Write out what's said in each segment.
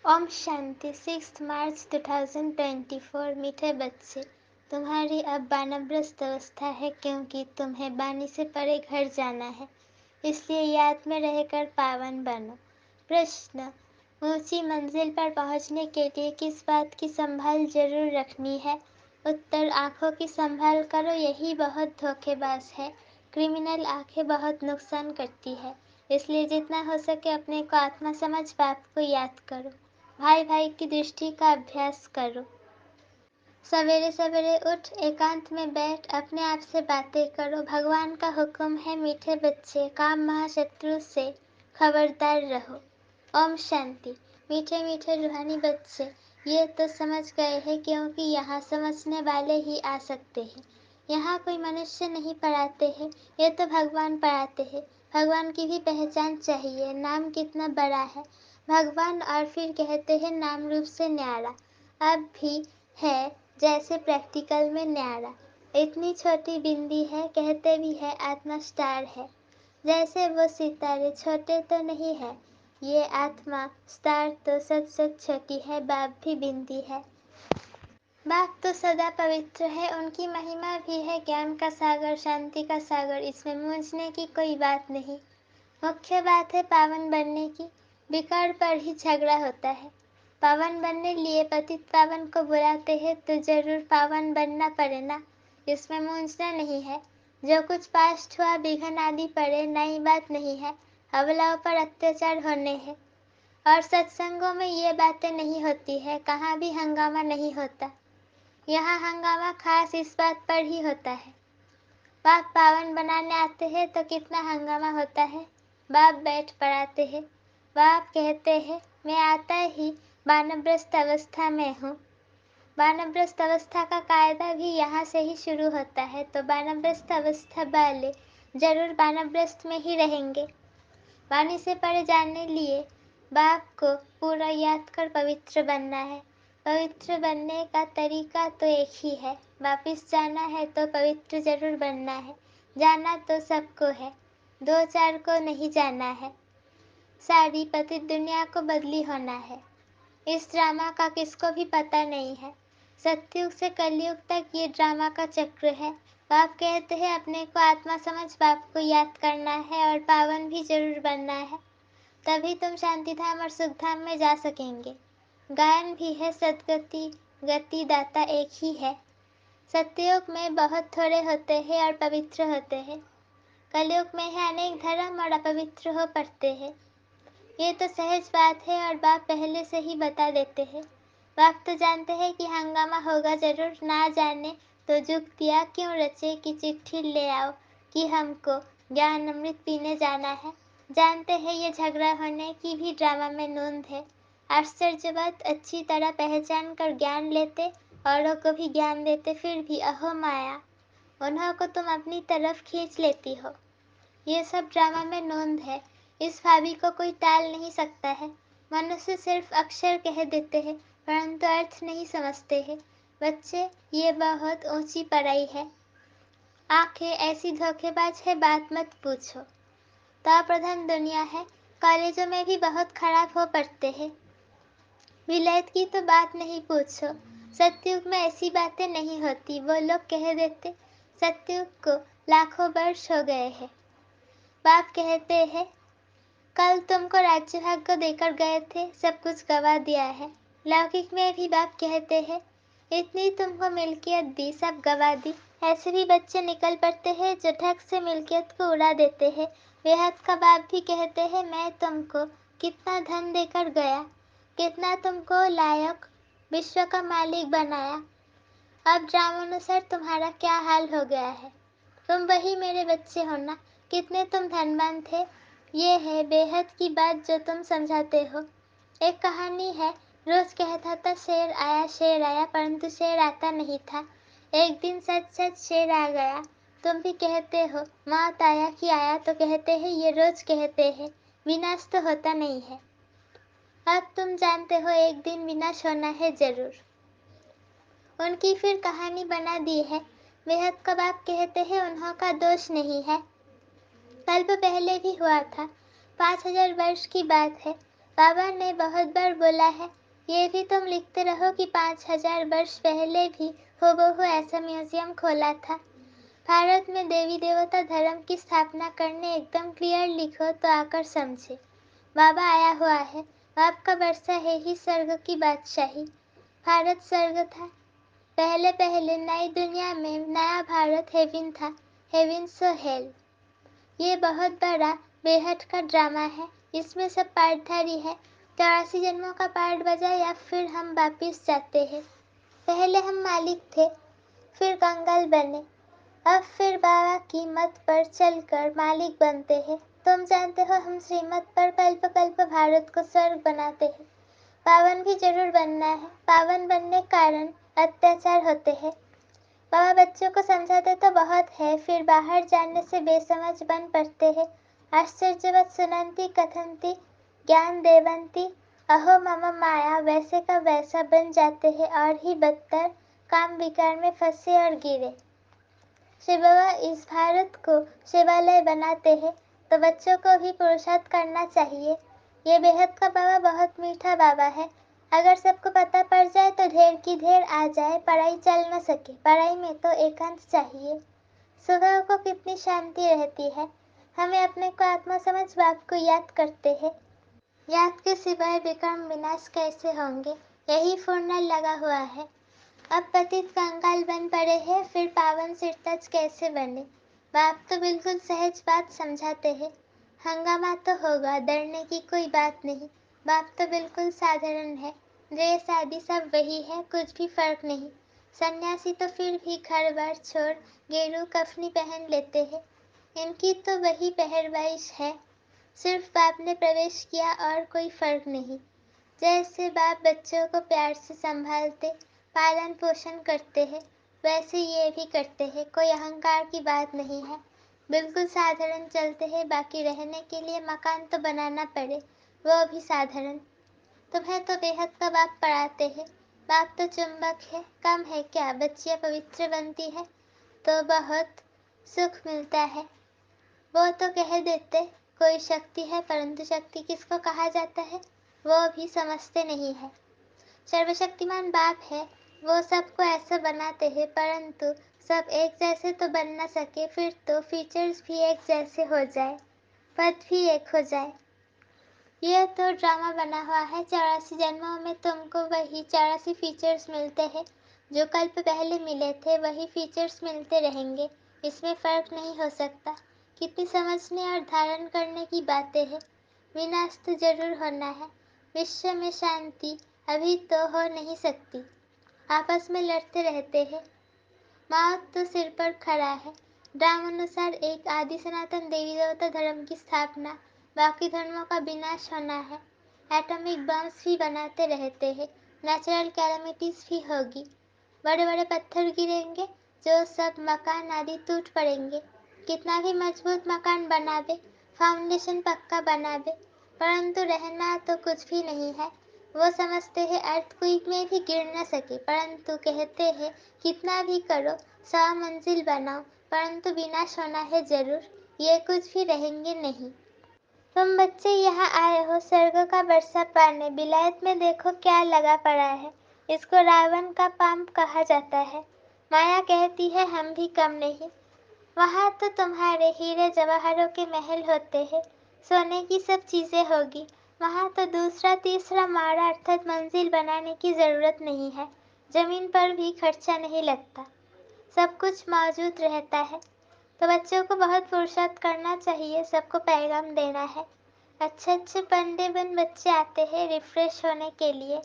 ओम शांति। 6 मार्च 2024। मीठे बच्चे, तुम्हारी अब वानप्रस्थ अवस्था है क्योंकि तुम्हें वाणी से परे घर जाना है, इसलिए याद में रहकर पावन बनो। प्रश्न: ऊंची मंजिल पर पहुंचने के लिए किस बात की संभाल जरूर रखनी है? उत्तर: आंखों की संभाल करो, यही बहुत धोखेबाज है। क्रिमिनल आंखें बहुत नुकसान करती है, इसलिए जितना हो सके अपने को आत्मा समझ बाप को याद करो। भाई भाई की दृष्टि का अभ्यास करो। सवेरे सवेरे उठ, एकांत में बैठ, अपने आप से बातें करो। भगवान का हुक्म है मीठे बच्चे, काम महाशत्रु से खबरदार रहो। ओम शांति। मीठे मीठे रूहानी बच्चे, ये तो समझ गए हैं क्योंकि यहाँ समझने वाले ही आ सकते हैं। यहाँ कोई मनुष्य नहीं पढ़ाते हैं, ये तो भगवान पढ़ाते हैं। भगवान की भी पहचान चाहिए, नाम कितना बड़ा है भगवान, और फिर कहते हैं नाम रूप से न्यारा। अब भी है जैसे प्रैक्टिकल में न्यारा। इतनी छोटी बिंदी है, कहते भी है आत्मा स्टार है। जैसे वो सितारे छोटे तो नहीं है, ये आत्मा स्टार तो सच सच छोटी है, बाप भी बिंदी है। बाप तो सदा पवित्र है, उनकी महिमा भी है ज्ञान का सागर, शांति का सागर, इसमें मूंझने की कोई बात नहीं। मुख्य बात है पावन बनने की, बिगाड़ पर ही झगड़ा होता है। पावन बनने लिए पतित पावन को बुलाते हैं तो जरूर पावन बनना पड़े ना, इसमें मूंझना नहीं है। जो कुछ पास्ट हुआ विघ्न आदि पड़े, नई बात नहीं है। अबलाओं पर अत्याचार होने हैं और सत्संगों में ये बातें नहीं होती है, कहाँ भी हंगामा नहीं होता। यहाँ हंगामा खास इस बात पर ही होता है। बाप पावन बनाने आते हैं तो कितना हंगामा होता है। बाप बैठ पढ़ाते हैं, बाप कहते हैं मैं आता ही वानप्रस्थ अवस्था में हूँ। वानप्रस्थ अवस्था का कायदा भी यहाँ से ही शुरू होता है, तो वानप्रस्थ अवस्था वाले जरूर वानप्रस्थ में ही रहेंगे। वाणी से परे जाने लिए बाप को पूरा याद कर पवित्र बनना है। पवित्र बनने का तरीका तो एक ही है, वापिस जाना है तो पवित्र जरूर बनना है। जाना तो सबको है, दो चार को नहीं जाना है। सारी पतित दुनिया को बदली होना है। इस ड्रामा का किसको भी पता नहीं है। सतयुग से कलयुग तक ये ड्रामा का चक्र है। बाप कहते हैं अपने को आत्मा समझ बाप को याद करना है और पावन भी जरूर बनना है, तभी तुम शांतिधाम और सुखधाम में जा सकेंगे। गायन भी है सदगति गति दाता एक ही है। सत्ययुग में बहुत थोड़े होते हैं और पवित्र होते हैं। कलयुग में है अनेक धर्म और अपवित्र हो पड़ते हैं। ये तो सहज बात है और बाप पहले से ही बता देते हैं। बाप तो जानते हैं कि हंगामा होगा जरूर, ना जाने तो जुक्तियाँ क्यों रचे कि चिट्ठी ले आओ कि हमको ज्ञान अमृत पीने जाना है। जानते हैं ये झगड़ा होने की भी ड्रामा में नूंद है। आश्चर्य बात, अच्छी तरह पहचान कर ज्ञान लेते, औरों को भी ज्ञान देते, फिर भी अहो माया, उन्हों को तुम अपनी तरफ खींच लेती हो। ये सब ड्रामा में नूंद है, इस भाभी को कोई टाल नहीं सकता है। मनुष्य सिर्फ अक्षर कह देते हैं परंतु अर्थ नहीं समझते हैं। बच्चे, ये बहुत ऊंची पढ़ाई है। आंखें ऐसी धोखेबाज है बात मत पूछो। तो प्रधान दुनिया है, कॉलेजों में भी बहुत खराब हो पड़ते हैं। विलायत की तो बात नहीं पूछो। सतयुग में ऐसी बातें नहीं होती, वो लोग कह देते। सतयुग को लाखों वर्ष हो गए हैं। बाप कहते हैं कल तुमको राज्य भाग्य देकर गए थे, सब कुछ गवा दिया है। लौकिक में भी बाप कहते हैं इतनी तुमको मिल्कियत दी, सब गवा दी। ऐसे भी बच्चे निकल पड़ते हैं जो ठग से मिल्कियत को उड़ा देते हैं। बेहद का बाप भी कहते हैं मैं तुमको कितना धन देकर गया, कितना तुमको लायक विश्व का मालिक बनाया। अब ड्रामानुसार तुम्हारा क्या हाल हो गया है। तुम वही मेरे बच्चे हो ना, कितने तुम धनवान थे। ये है बेहद की बात जो तुम समझाते हो। एक कहानी है, रोज कहता था शेर आया, परंतु शेर आता नहीं था। एक दिन सच सच शेर आ गया। तुम भी कहते हो मौत आया कि आया, तो कहते हैं ये रोज कहते हैं, विनाश तो होता नहीं है। अब तुम जानते हो एक दिन विनाश होना है जरूर। उनकी फिर कहानी बना दी है। बेहद का बाप कहते हैं उन्हों का दोष नहीं है, कल्प पहले भी हुआ था, 5000 वर्ष की बात है। बाबा ने बहुत बार बोला है, ये भी तुम लिखते रहो कि 5000 वर्ष पहले भी हूबहू ऐसा म्यूजियम खोला था। भारत में देवी देवता धर्म की स्थापना करने एकदम क्लियर लिखो तो आकर समझे। बाबा आया हुआ है, बाप का वर्षा है ही स्वर्ग की बादशाही। भारत स्वर्ग था पहले पहले, नई दुनिया में नया भारत हेवन था, हेवन सो हेल। ये बहुत बड़ा बेहद का ड्रामा है, इसमें सब पार्टधारी है। 84 जन्मों का पार्ट बजा या फिर हम वापिस जाते हैं। पहले हम मालिक थे, फिर कंगाल बने, अब फिर बाबा की मत पर चलकर मालिक बनते हैं। तुम जानते हो हम श्रीमत पर कल्प कल्प भारत को स्वर्ग बनाते हैं। पावन भी जरूर बनना है, पावन बनने के कारण अत्याचार होते हैं। बाबा बच्चों को समझाते तो बहुत है, फिर बाहर जाने से बेसमझ बन पड़ते हैं। आश्चर्यवत सुनंती कथंती ज्ञान देवंती, अहो मम माया, वैसे का वैसा बन जाते हैं और ही बदतर काम विकार में फंसे और गिरे। शिव बाबा इस भारत को शिवालय बनाते हैं तो बच्चों को भी पुरुषार्थ करना चाहिए। ये बेहद का बाबा बहुत मीठा बाबा है। अगर सबको पता पड़ जाए तो ढेर की ढेर आ जाए, पढ़ाई चल न सके। पढ़ाई में तो एकांत चाहिए। सुबह को कितनी शांति रहती है। हमें अपने को आत्मा समझ बाप को याद करते हैं। याद के सिवाय विक्रम विनाश कैसे होंगे, यही फूरना लगा हुआ है। अब पतित कंगाल बन पड़े हैं, फिर पावन सिरताज कैसे बने। बाप तो बिल्कुल सहज बात समझाते हैं। हंगामा तो होगा, डरने की कोई बात नहीं। बाप तो बिल्कुल साधारण है, ड्रेस आदि सब वही है, कुछ भी फर्क नहीं। सन्यासी तो फिर भी घर बार छोड़ गेरू कफनी पहन लेते हैं। इनकी तो वही पहरवाइश है, सिर्फ बाप ने प्रवेश किया और कोई फर्क नहीं। जैसे बाप बच्चों को प्यार से संभालते, पालन पोषण करते हैं, वैसे ये भी करते हैं। कोई अहंकार की बात नहीं है, बिल्कुल साधारण चलते हैं। बाकी रहने के लिए मकान तो बनाना पड़े, वो भी साधारण। तुम्हें तो बेहद का बाप पढ़ाते हैं। बाप तो चुंबक है, कम है क्या। बच्चियां पवित्र बनती है तो बहुत सुख मिलता है। वो तो कह देते कोई शक्ति है, परंतु शक्ति किसको कहा जाता है वो भी समझते नहीं है। सर्वशक्तिमान बाप है, वो सबको ऐसा बनाते हैं, परंतु सब एक जैसे तो बन न सके। फिर तो फीचर्स भी एक जैसे हो जाए, पद भी एक हो जाए। यह तो ड्रामा बना हुआ है। 84 जन्मों में तुमको वही 84 फीचर्स मिलते हैं जो कल्प पहले मिले थे, वही फीचर्स मिलते रहेंगे। इसमें फर्क नहीं हो सकता। कितनी समझने और धारण करने की बातें हैं। विनाश तो जरूर होना है, विश्व में शांति अभी तो हो नहीं सकती। आपस में लड़ते रहते हैं, मौत तो सिर पर खड़ा है। ड्रामानुसार एक आदि सनातन देवी देवता धर्म की स्थापना, बाकी धर्मों का विनाश होना है। एटॉमिक बम्स भी बनाते रहते हैं, नेचुरल कैलेमिटीज भी होगी। बड़े बड़े पत्थर गिरेंगे, जो सब मकान आदि टूट पड़ेंगे। कितना भी मजबूत मकान बनावे, फाउंडेशन पक्का बनावे, परंतु रहना तो कुछ भी नहीं है। वो समझते हैं अर्थक्वेक में भी गिर न सके, परंतु कहते हैं कितना भी करो, 100 मंजिल बनाओ, परंतु विनाश होना है जरूर। ये कुछ भी रहेंगे नहीं। तुम बच्चे यहाँ आए हो स्वर्ग का वर्षा पाने, विलायत में देखो क्या लगा पड़ा है। इसको रावण का पाप कहा जाता है। माया कहती है हम भी कम नहीं। वहाँ तो तुम्हारे हीरे जवाहरों के महल होते हैं, सोने की सब चीजें होगी। वहाँ तो दूसरा तीसरा माड़ा अर्थात मंजिल बनाने की जरूरत नहीं है। जमीन पर भी खर्चा नहीं लगता, सब कुछ मौजूद रहता है। तो बच्चों को बहुत पुरुषार्थ करना चाहिए, सबको पैगाम देना है। अच्छे अच्छे पढ़ने बन बच्चे आते हैं रिफ्रेश होने के लिए।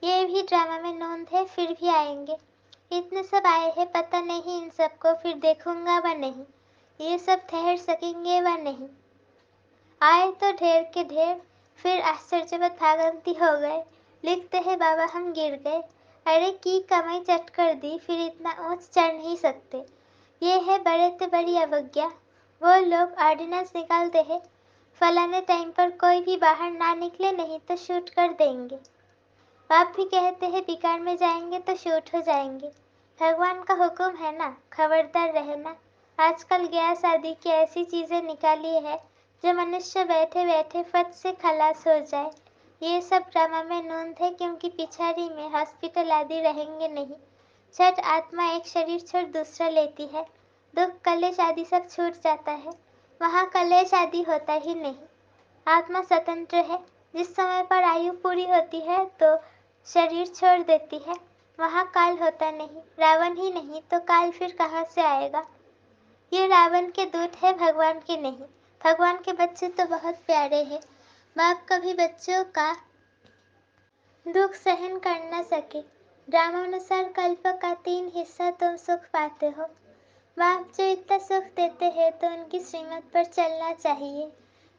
ये भी ड्रामा में नोंद है, फिर भी आएंगे। इतने सब आए हैं, पता नहीं इन सबको फिर देखूंगा व नहीं, ये सब ठहर सकेंगे व नहीं। आए तो ढेर के ढेर, फिर आश्चर्यवत भागंती हो गए। लिखते हैं बाबा हम गिर गए, अरे की कमाई चट कर दी, फिर इतना ऊंच चढ़ नहीं सकते। ये है बड़े से बड़ी अवज्ञा। वो लोग ऑर्डिनेंस निकालते हैं, फलाने टाइम पर कोई भी बाहर ना निकले, नहीं तो शूट कर देंगे। बाप भी कहते हैं बिकार में जाएंगे तो शूट हो जाएंगे। भगवान का हुक्म है ना, खबरदार रहना। आजकल गैस आदि की ऐसी चीजें निकाली है जो मनुष्य बैठे बैठे फट से खलास हो जाए। ये सब ड्रामा में नोंद है क्योंकि पिछाड़ी में हॉस्पिटल आदि रहेंगे नहीं। छठ आत्मा एक शरीर छोड़ दूसरा लेती है। दुख कलेश आदि सब छूट जाता है। वहाँ कलेश आदि होता ही नहीं। आत्मा स्वतंत्र है। जिस समय पर आयु पूरी होती है तो शरीर छोड़ देती है। वहाँ काल होता नहीं। रावण ही नहीं तो काल फिर कहाँ से आएगा। ये रावण के दूत है, भगवान के नहीं। भगवान के बच्चे तो बहुत प्यारे हैं। बाप कभी बच्चों का दुख सहन कर न सके। ड्रामानुसार कल्प का 3 हिस्सा तुम सुख पाते हो। बाप जो इतना सुख देते हैं तो उनकी श्रीमत पर चलना चाहिए।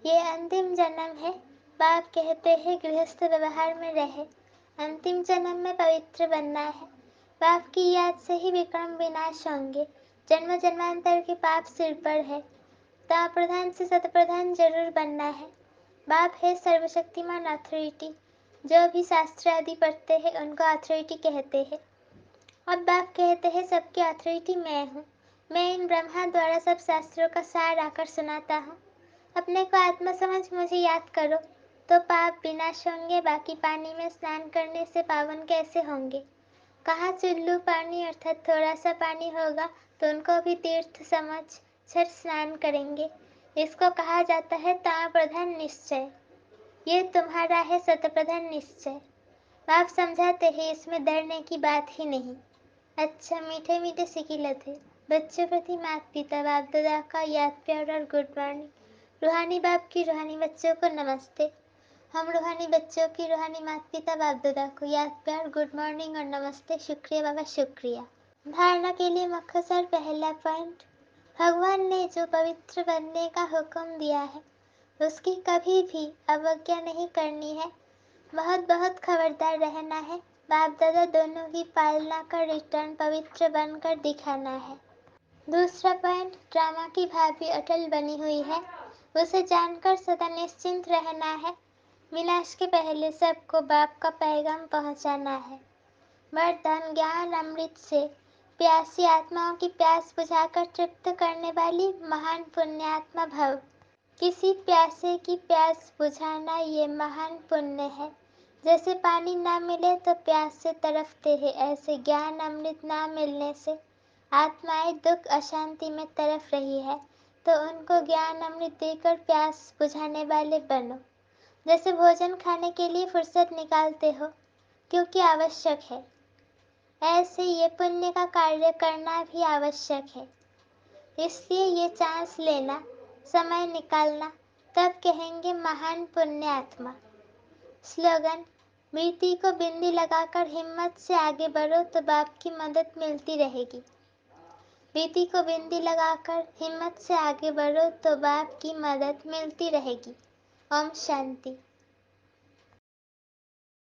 ये अंतिम जन्म है। बाप कहते हैं गृहस्थ व्यवहार में रहे। अंतिम जन्म में पवित्र बनना है। बाप की याद से ही विक्रम विनाश होंगे। जन्म जन्मांतर के पाप सिर पर है। प्रधान से सतप्रधान जरूर बनना है। बाप है सर्वशक्तिमान अथॉरिटी। जो भी शास्त्र आदि पढ़ते हैं उनको अथॉरिटी कहते हैं। अब बाप कहते हैं सबकी अथॉरिटी मैं हूँ। मैं इन ब्रह्मा द्वारा सब शास्त्रों का सार आकर सुनाता हूँ। अपने को आत्मा समझ मुझे याद करो तो पाप विनाश होंगे। बाकी पानी में स्नान करने से पावन कैसे होंगे। कहाँ चुल्लू पानी अर्थात थोड़ा सा पानी होगा तो उनको भी तीर्थ समझ छठ स्नान करेंगे। इसको कहा जाता है ताम प्रधान निश्चय। ये तुम्हारा है शतप्रधान निश्चय। बाप समझाते हैं इसमें डरने की बात ही नहीं। अच्छा, मीठे मीठे सिकिल थे। बच्चों प्रति माता पिता बाप दादा का याद प्यार और गुड मॉर्निंग। रूहानी बाप की रूहानी बच्चों को नमस्ते। हम रूहानी बच्चों की रूहानी माता पिता बाप दादा को याद प्यार गुड मॉर्निंग और नमस्ते। शुक्रिया बाबा, शुक्रिया। धारणा के लिए मुख्तसर पहला पॉइंट, भगवान ने जो पवित्र बनने का हुक्म दिया है उसकी कभी भी अवज्ञा नहीं करनी है। बहुत बहुत खबरदार रहना है। बाप दादा दोनों की पालना कर रिटर्न पवित्र बनकर दिखाना है। दूसरा पॉइंट, ड्रामा की भाभी अटल बनी हुई है। उसे जानकर सदा निश्चिंत रहना है। विनाश के पहले सबको बाप का पैगाम पहुंचाना है। वरदान, ज्ञान अमृत से प्यासी आत्माओं की प्यास बुझाकर तृप्त करने वाली महान पुण्यात्मा भव। किसी प्यासे की प्यास बुझाना ये महान पुण्य है। जैसे पानी ना मिले तो प्यास से तड़पते हैं, ऐसे ज्ञान अमृत ना मिलने से आत्माएं दुख अशांति में तड़प रही है तो उनको ज्ञान अमृत देकर प्यास बुझाने वाले बनो। जैसे भोजन खाने के लिए फुर्सत निकालते हो क्योंकि आवश्यक है, ऐसे ये पुण्य का कार्य करना भी आवश्यक है। इसलिए ये चांस लेना, समय निकालना, तब कहेंगे महान पुण्य आत्मा। स्लोगन, बीती को बिंदी लगाकर हिम्मत से आगे बढ़ो तो बाप की मदद मिलती रहेगी। बीती को बिंदी लगाकर हिम्मत से आगे बढ़ो तो बाप की मदद मिलती रहेगी। ओम शांति।